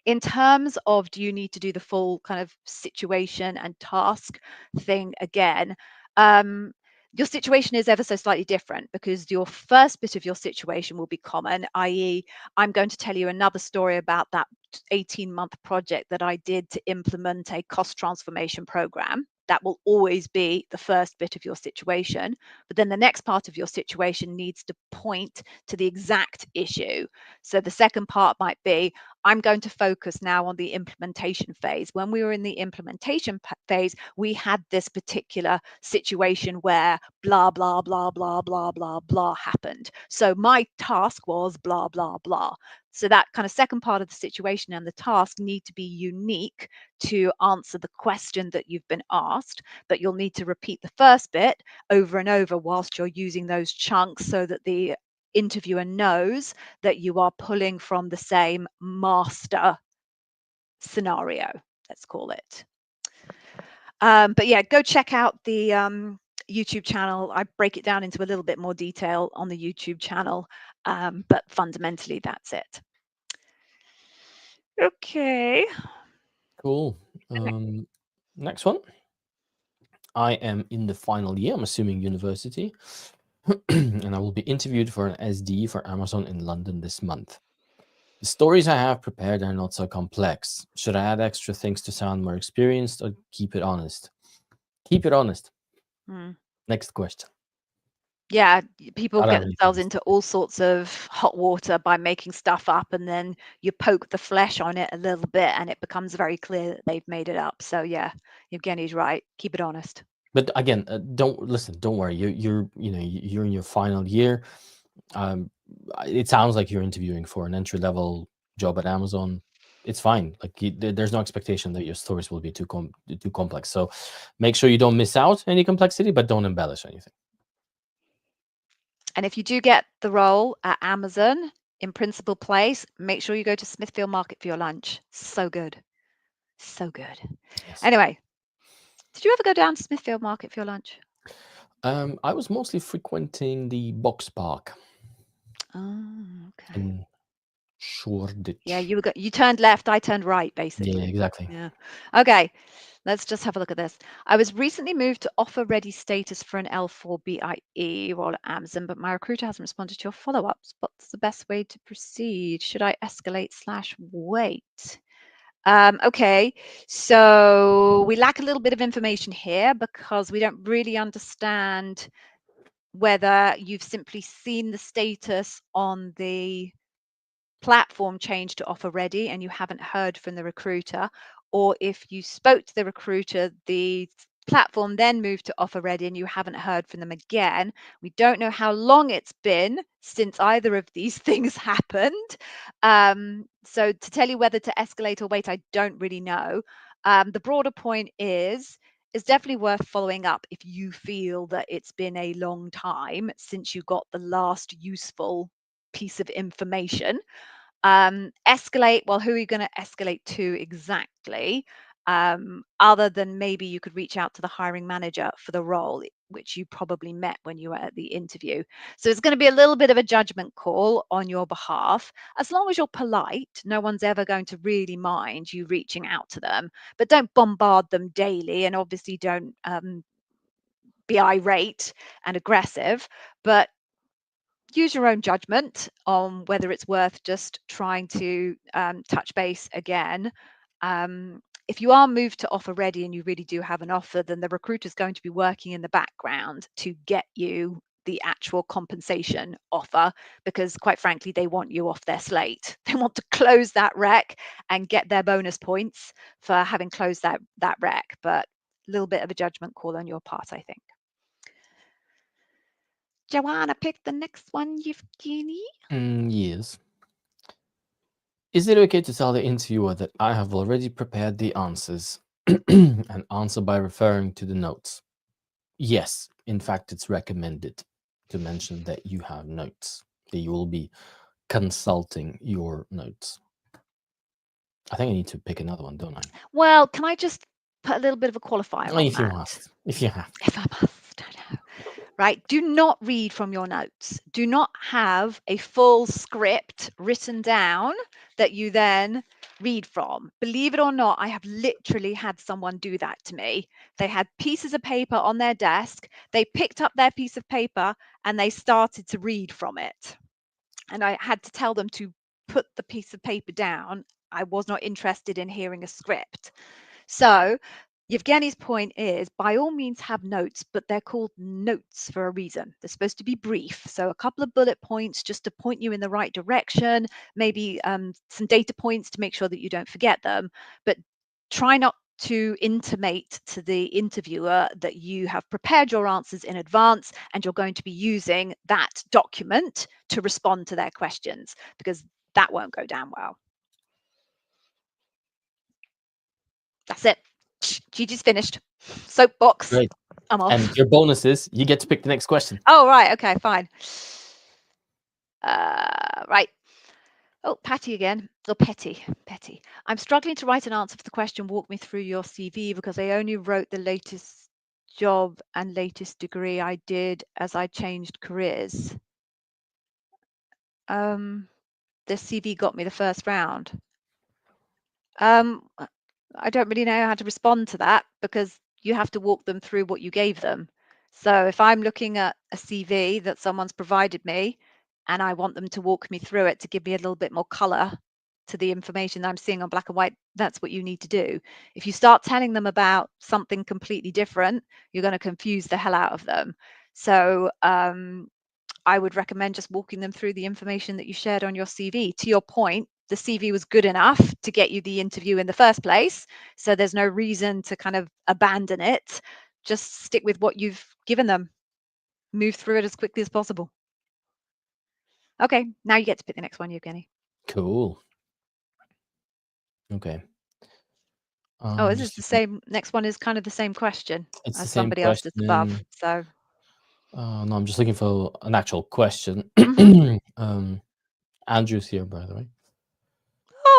In terms of, do you need to do the full kind of situation and task thing again? Your situation is ever so slightly different, because your first bit of your situation will be common, i.e., I'm going to tell you another story about that 18-month project that I did to implement a cost transformation program. That will always be the first bit of your situation. But then the next part of your situation needs to point to the exact issue. So the second part might be, I'm going to focus now on the implementation phase. When we were in the implementation phase, we had this particular situation where blah, blah, blah, blah, blah, blah, blah happened. So my task was blah, blah, blah. So that kind of second part of the situation and the task need to be unique to answer the question that you've been asked, but you'll need to repeat the first bit over and over whilst you're using those chunks, so that the interviewer knows that you are pulling from the same master scenario, let's call it. But yeah, go check out the YouTube channel. I break it down into a little bit more detail on the YouTube channel, but fundamentally that's it. Okay. Cool. Next one. I am in the final year, I'm assuming university, and I will be interviewed for an SD for Amazon in London this month. The stories I have prepared are not so complex. Should I add extra things to sound more experienced, or keep it honest? Keep it honest. Next question. Yeah, people I don't get have anything themselves to into all sorts of hot water by making stuff up, and then you poke the flesh on it a little bit and it becomes very clear that they've made it up. So yeah, Evgeny's right. Keep it honest. But again, don't worry. You're in your final year. It sounds like you're interviewing for an entry level job at Amazon. It's fine. Like there's no expectation that your stories will be too complex. So make sure you don't miss out any complexity, but don't embellish anything. And if you do get the role at Amazon in Principal Place, make sure you go to Smithfield Market for your lunch. So good. So good. Yes. Anyway, did you ever go down to Smithfield Market for your lunch? I was mostly frequenting the Box Park Oh, okay. in Shoreditch. Yeah, you turned left, I turned right, basically. Yeah, exactly. Yeah. Okay. Let's just have a look at this. I was recently moved to offer ready status for an L4 BIE role at Amazon, but my recruiter hasn't responded to your follow-ups. What's the best way to proceed? Should I escalate/wait? Okay, so we lack a little bit of information here because we don't really understand whether you've simply seen the status on the platform change to offer ready and you haven't heard from the recruiter, or if you spoke to the recruiter, the platform then moved to offer ready and you haven't heard from them again. We don't know how long it's been since either of these things happened. So to tell you whether to escalate or wait, I don't really know. The broader point is it's definitely worth following up if you feel that it's been a long time since you got the last useful piece of information. Escalate, well, who are you going to escalate to exactly? Other than maybe you could reach out to the hiring manager for the role, which you probably met when you were at the interview. So it's going to be a little bit of a judgment call on your behalf. As long as you're polite, no one's ever going to really mind you reaching out to them, but don't bombard them daily, and obviously don't be irate and aggressive, but use your own judgment on whether it's worth just trying to touch base again. If you are moved to offer ready and you really do have an offer, then the recruiter is going to be working in the background to get you the actual compensation offer, because quite frankly, they want you off their slate. They want to close that rec and get their bonus points for having closed that rec. But a little bit of a judgment call on your part, I think. Joanna, pick the next one, Evgeny. Yes. Is it okay to tell the interviewer that I have already prepared the answers and answer by referring to the notes? Yes, in fact, it's recommended to mention that you have notes, that you will be consulting your notes. I think I need to pick another one, don't I? Well, can I just put a little bit of a qualifier on If you that? must. If you have. If I must, I know. Right? Do not read from your notes. Do not have a full script written down that you then read from. Believe it or not, I have literally had someone do that to me. They had pieces of paper on their desk. They picked up their piece of paper and they started to read from it. And I had to tell them to put the piece of paper down. I was not interested in hearing a script. So Yevgeny's point is, by all means have notes, but they're called notes for a reason. They're supposed to be brief. So a couple of bullet points just to point you in the right direction, maybe some data points to make sure that you don't forget them, but try not to intimate to the interviewer that you have prepared your answers in advance and you're going to be using that document to respond to their questions, because that won't go down well. That's it. Gigi's finished. Soapbox. Great. I'm off. And your bonus is you get to pick the next question. Oh, right. Okay, fine. Right. Oh, Patty again. Oh, Petty. Petty. I'm struggling to write an answer for the question, walk me through your CV, because I only wrote the latest job and latest degree I did as I changed careers. This CV got me the first round. I don't really know how to respond to that, because you have to walk them through what you gave them. So if I'm looking at a CV that someone's provided me and I want them to walk me through it to give me a little bit more color to the information that I'm seeing on black and white, that's what you need to do. If you start telling them about something completely different, you're going to confuse the hell out of them. So I would recommend just walking them through the information that you shared on your CV. To your point, the CV was good enough to get you the interview in the first place. So there's no reason to kind of abandon it. Just stick with what you've given them. Move through it as quickly as possible. Okay, now you get to pick the next one, Evgeny. Cool. Okay. Oh, this is the same. Next one is kind of the same question It's the as same somebody else just above. question. So No, I'm just looking for an actual question. Andrew's here, by the way.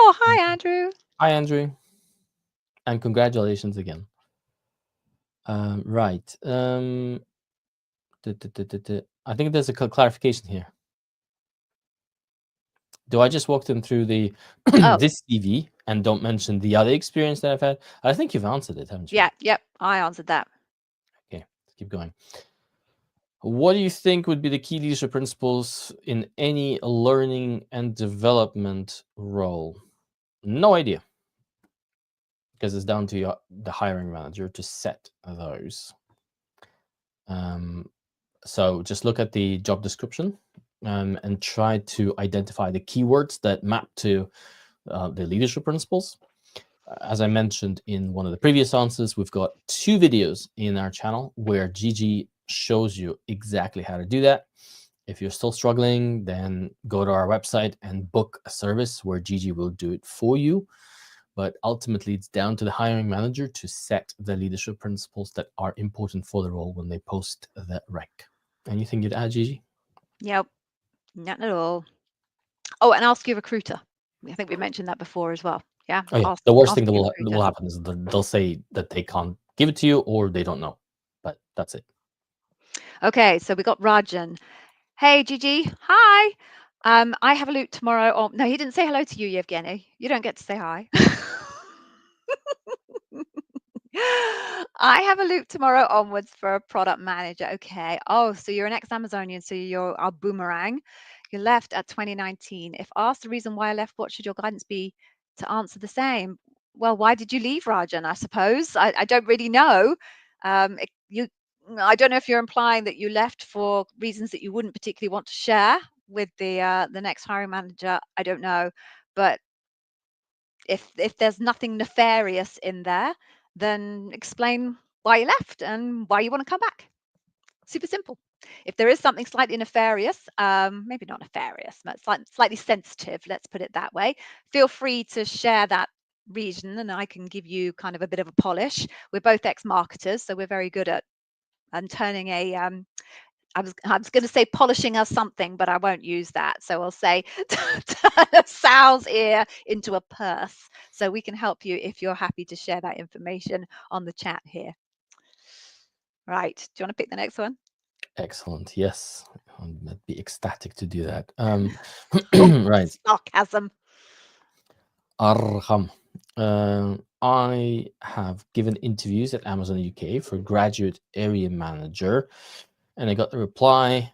oh, hi, Andrew. Hi, Andrew. And congratulations again. Right. I think there's a clarification here. Do I just walk them through the this CV and don't mention the other experience that I've had? I think you've answered it, haven't you? Yeah, yep, I answered that. Okay, let's keep going. What do you think would be the key leadership principles in any learning and development role? No idea, because it's down to the hiring manager to set those. So just look at the job description and try to identify the keywords that map to the leadership principles. As I mentioned in one of the previous answers, we've got 2 videos in our channel where Gigi shows you exactly how to do that. If you're still struggling, then go to our website and book a service where Gigi will do it for you. But ultimately, it's down to the hiring manager to set the leadership principles that are important for the role when they post the rec. Anything you'd add, Gigi? Yep, not at all. Oh, and ask your recruiter. I think we mentioned that before as well. Yeah. Oh, yeah. The worst thing that will happen is they'll say that they can't give it to you or they don't know. But that's it. Okay, so we got Rajan. Hey, Gigi. Hi. I have a loot tomorrow. Oh, no, he didn't say hello to you, Yevgeny. You don't get to say hi. I have a loop tomorrow onwards for a product manager. Okay. Oh, so you're an ex-Amazonian, so you're our boomerang. You left at 2019. If asked the reason why I left, what should your guidance be to answer the same? Well, why did you leave, Rajan? I suppose. I don't really know. You, I don't know if you're implying that you left for reasons that you wouldn't particularly want to share with the next hiring manager. I don't know, but if there's nothing nefarious in there, then explain why you left and why you want to come back. Super simple. If there is something slightly nefarious, maybe not nefarious, but slightly sensitive, let's put it that way, feel free to share that reason and I can give you kind of a bit of a polish. We're both ex-marketers, so we're very good at turning a I was going to say polishing us something, but I won't use that. So I'll say turn a sow's ear into a purse. So we can help you if you're happy to share that information on the chat here. Right. Do you want to pick the next one? Excellent. Yes, I'd be ecstatic to do that. Right. Sarcasm. Arham. I have given interviews at Amazon UK for graduate area manager, and I got the reply,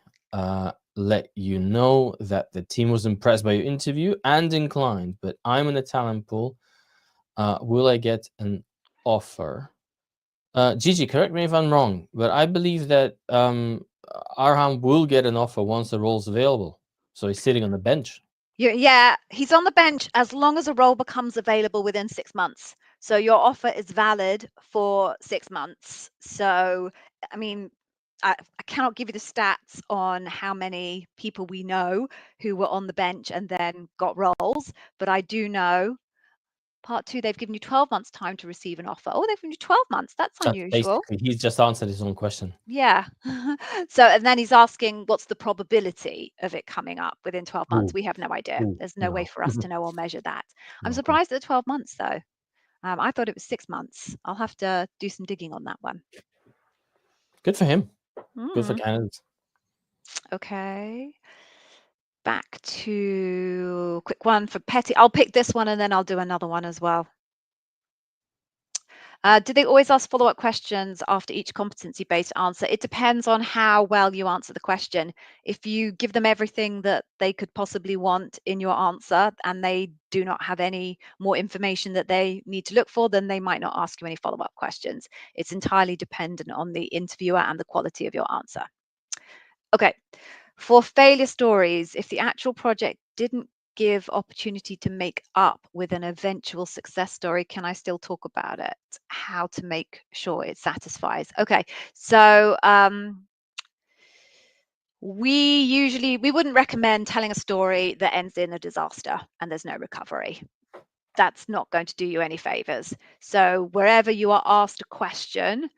let you know that the team was impressed by your interview and inclined, but I'm in a talent pool. Will I get an offer? Gigi, correct me if I'm wrong, but I believe that Arham will get an offer once the role's available. So he's sitting on the bench. Yeah, he's on the bench as long as a role becomes available within 6 months. So your offer is valid for 6 months. So, I mean, I cannot give you the stats on how many people we know who were on the bench and then got roles, but I do know part 2, they've given you 12 months time to receive an offer. Oh, they've given you 12 months. That's unusual. Basically, he's just answered his own question. Yeah. So, and then he's asking, what's the probability of it coming up within 12 months? Ooh. We have no idea. Ooh, There's no way no. for us to know or measure that. I'm Okay. surprised at 12 months though. I thought it was 6 months. I'll have to do some digging on that one. Good for him. Good for Mm, candidates. okay. Back to quick one for Petty. I'll pick this one and then I'll do another one as well. Do they always ask follow-up questions after each competency-based answer? It depends on how well you answer the question. If you give them everything that they could possibly want in your answer and they do not have any more information that they need to look for, then they might not ask you any follow-up questions. It's entirely dependent on the interviewer and the quality of your answer. Okay, for failure stories, if the actual project didn't give opportunity to make up with an eventual success story, can I still talk about it? How to make sure it satisfies? Okay, so we wouldn't recommend telling a story that ends in a disaster and there's no recovery. That's not going to do you any favors. So wherever you are asked a question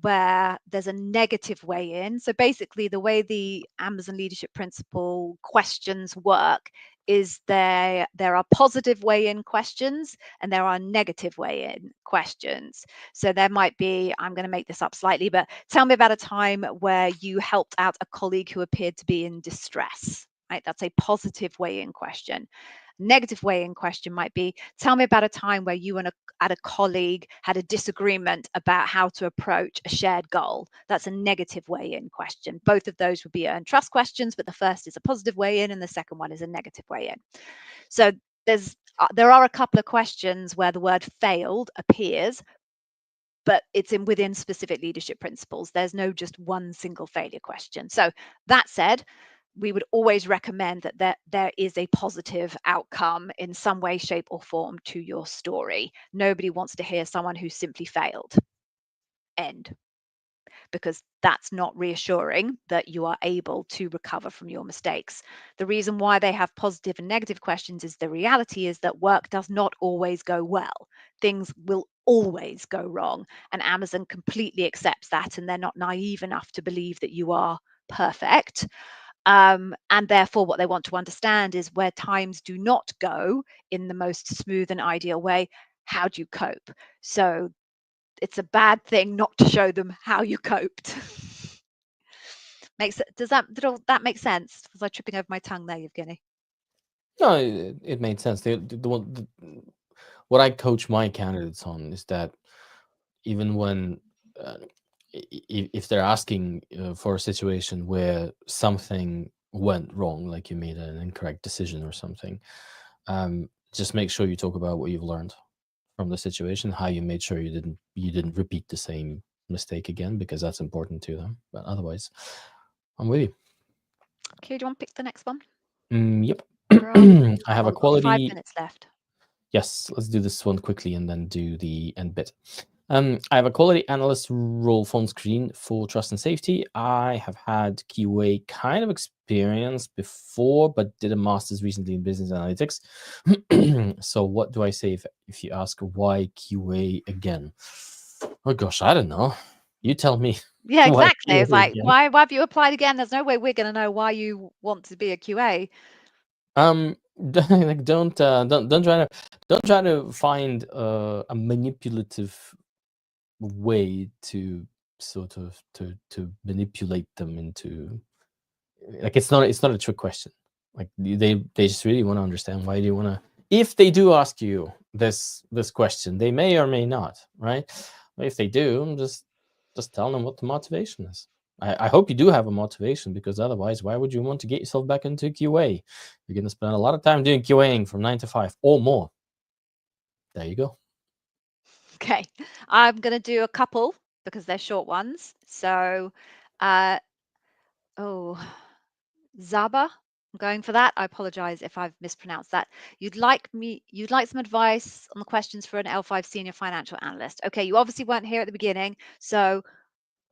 where there's a negative way in, so basically the way the Amazon Leadership Principle questions work is there are positive way in questions and there are negative way in questions. So there might be, I'm going to make this up slightly, but tell me about a time where you helped out a colleague who appeared to be in distress. Right? That's a positive way in question. Negative way in question might be, tell me about a time where you and a colleague had a disagreement about how to approach a shared goal. That's a negative way in question. Both of those would be earned trust questions, but the first is a positive way in and the second one is a negative way in. So there are a couple of questions where the word failed appears, but it's within specific leadership principles. There's no just one single failure question. So that said, we would always recommend that there is a positive outcome in some way, shape, or form to your story. Nobody wants to hear someone who simply failed. End. Because that's not reassuring that you are able to recover from your mistakes. The reason why they have positive and negative questions is the reality is that work does not always go well. Things will always go wrong. And Amazon completely accepts that, and they're not naive enough to believe that you are perfect. And therefore, what they want to understand is where times do not go in the most smooth and ideal way, how do you cope? So it's a bad thing not to show them how you coped. Did all that make sense? Was I tripping over my tongue there, Evgeny? No, it made sense. What I coach my candidates on is that even when if they're asking for a situation where something went wrong, like you made an incorrect decision or something, just make sure you talk about what you've learned from the situation, how you made sure you didn't repeat the same mistake again, because that's important to them. But otherwise, I'm with you. Okay, do you want to pick the next one? Yep. Where are we? I have Oh, a we've got 5 quality. minutes left. Yes, let's do this one quickly and then do the end bit. I have a quality analyst role phone screen for trust and safety. I have had QA kind of experience before, but did a master's recently in business analytics. So what do I say if you ask why QA again? Oh gosh, I don't know. You tell me. Yeah, Why exactly. It's QA like, again? why have you applied again? There's no way we're going to know why you want to be a QA. Like don't try to find a manipulative way to sort of to manipulate them into, like, it's not a trick question. Like they just really want to understand why do you want to, if they do ask you this question, they may or may not, right? But if they do, just tell them what the motivation is. I hope you do have a motivation, because otherwise, why would you want to get yourself back into QA? You're going to spend a lot of time doing QAing from 9 to 5 or more. There you go. Okay, I'm going to do a couple because they're short ones. So, uh, oh, Zaba, I'm going for that. I apologize if I've mispronounced that. You'd like some advice on the questions for an L5 senior financial analyst. Okay, you obviously weren't here at the beginning, so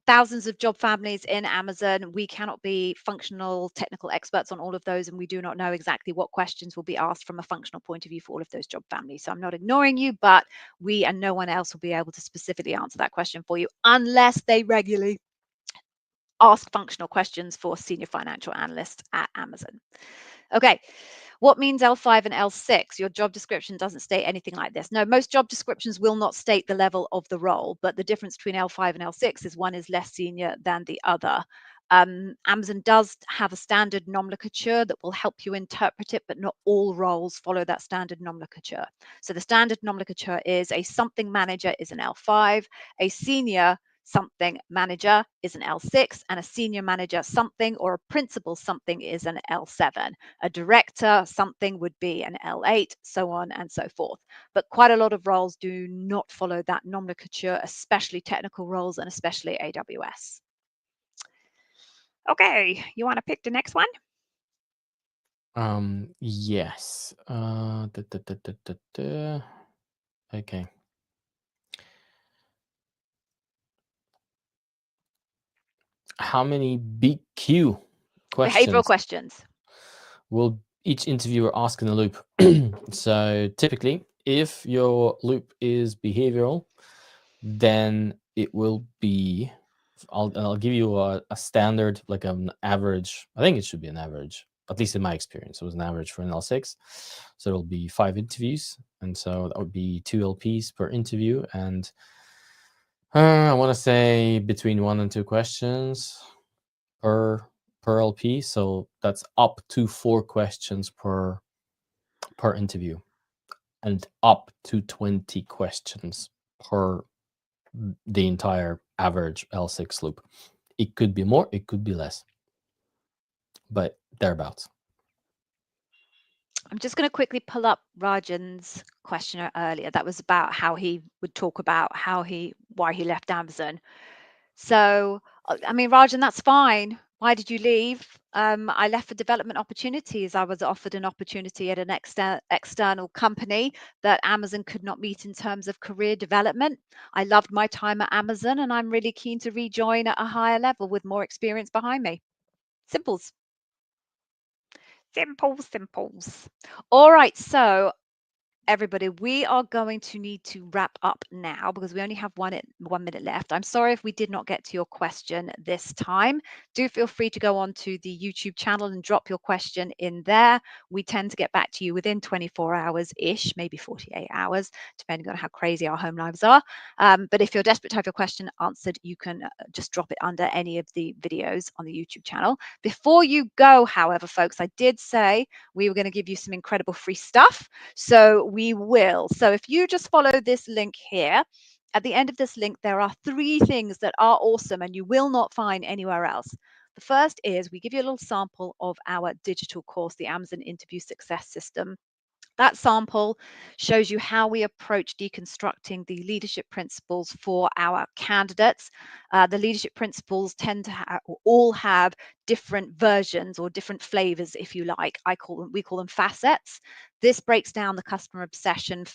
thousands of job families in Amazon. We cannot be functional technical experts on all of those, and we do not know exactly what questions will be asked from a functional point of view for all of those job families. So I'm not ignoring you, but we and no one else will be able to specifically answer that question for you unless they regularly ask functional questions for senior financial analysts at Amazon. Okay, what means L5 and L6? Your job description doesn't state anything like this. No, most job descriptions will not state the level of the role, but the difference between L5 and L6 is one is less senior than the other. Amazon does have a standard nomenclature that will help you interpret it, but not all roles follow that standard nomenclature. So the standard nomenclature is a something manager is an L5, a senior something manager is an L6, and a senior manager something or a principal something is an L7. A director something would be an L8, so on and so forth. But quite a lot of roles do not follow that nomenclature, especially technical roles and especially AWS. Okay, you want to pick the next one? Yes. Okay. How many BQ Behavioral questions questions. will each interviewer ask in a loop? So typically, if your loop is behavioral, then it will be, I'll give you a standard, like an average. I think it should be an average, at least in my experience. It was an average for an L6. So it'll be 5 interviews. And so that would be 2 LPs per interview. And I want to say between 1 and 2 questions per LP. So that's up to 4 questions per interview, and up to 20 questions per the entire average L6 loop. It could be more, it could be less, but thereabouts. I'm just going to quickly pull up Rajan's question earlier. That was about how he would talk about why he left Amazon. So, I mean, Rajan, that's fine. Why did you leave? I left for development opportunities. I was offered an opportunity at an external company that Amazon could not meet in terms of career development. I loved my time at Amazon, and I'm really keen to rejoin at a higher level with more experience behind me. Simples. Simples. All right, so everybody, we are going to need to wrap up now because we only have 1 minute left. I'm sorry if we did not get to your question this time. Do feel free to go on to the YouTube channel and drop your question in there. We tend to get back to you within 24 hours-ish, maybe 48 hours, depending on how crazy our home lives are. But if you're desperate to have your question answered, you can just drop it under any of the videos on the YouTube channel. Before you go, however, folks, I did say we were going to give you some incredible free stuff. So we will. So if you just follow this link here, At the end of this link, there are 3 things that are awesome and you will not find anywhere else. The first is we give you a little sample of our digital course, the Amazon Interview Success System. That sample shows you how we approach deconstructing the leadership principles for our candidates. The leadership principles tend to all have different versions or different flavors, if you like. We call them facets. This breaks down the customer obsession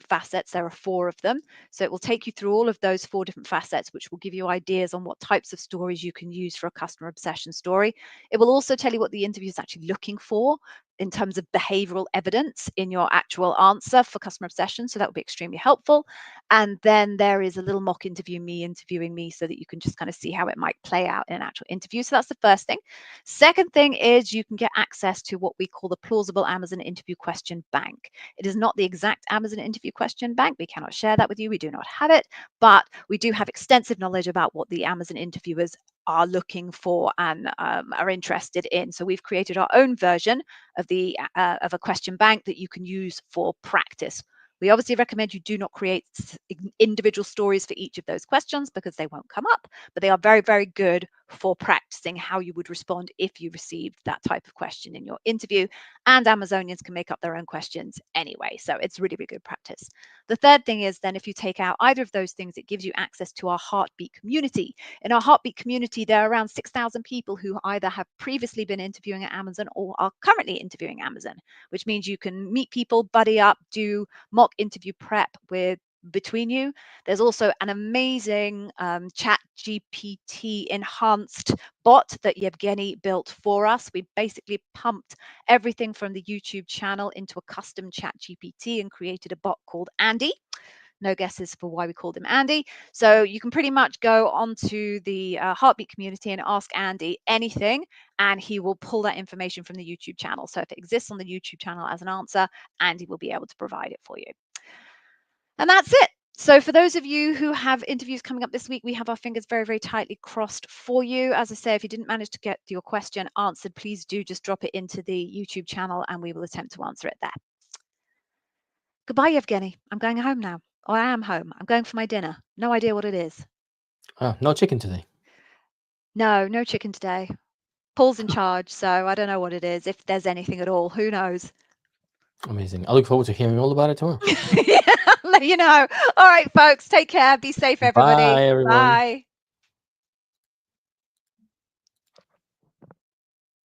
facets. There are 4 of them. So it will take you through all of those 4 different facets, which will give you ideas on what types of stories you can use for a customer obsession story. It will also tell you what the interviewer is actually looking for in terms of behavioral evidence in your actual answer for customer obsession. So that would be extremely helpful. And then there is a little mock interview, me interviewing me, so that you can just kind of see how it might play out in an actual interview. So that's the first thing. Second thing is you can get access to what we call the plausible Amazon interview question bank. It is not the exact Amazon interview question bank. We cannot share that with you. We do not have it, but we do have extensive knowledge about what the Amazon interviewers are looking for and are interested in. So we've created our own version of a question bank that you can use for practice. We obviously recommend you do not create individual stories for each of those questions because they won't come up, but they are very, very good for practicing how you would respond if you received that type of question in your interview. And Amazonians can make up their own questions anyway. So it's really, really good practice. The third thing is then if you take out either of those things, it gives you access to our Heartbeat community. In our Heartbeat community, there are around 6,000 people who either have previously been interviewing at Amazon or are currently interviewing Amazon, which means you can meet people, buddy up, do mock interview prep between you. There's also an amazing chat GPT enhanced bot that Yevgeny built for us. We basically pumped everything from the YouTube channel into a custom chat GPT and created a bot called Andy. No guesses for why we called him Andy. So you can pretty much go onto the Heartbeat community and ask Andy anything, and he will pull that information from the YouTube channel. So if it exists on the YouTube channel as an answer, Andy will be able to provide it for you. And that's it. So for those of you who have interviews coming up this week, we have our fingers very, very tightly crossed for you. As I say, if you didn't manage to get your question answered, please do just drop it into the YouTube channel and we will attempt to answer it there. Goodbye, Yevgeny. I'm going home now. Or I am home. I'm going for my dinner. No idea what it is. No chicken today. No, no chicken today. Paul's in charge, so I don't know what it is. If there's anything at all, who knows? Amazing. I look forward to hearing all about it tomorrow. Yeah, I'll let you know. All right, folks, take care. Be safe, everybody. Bye, everyone. Bye.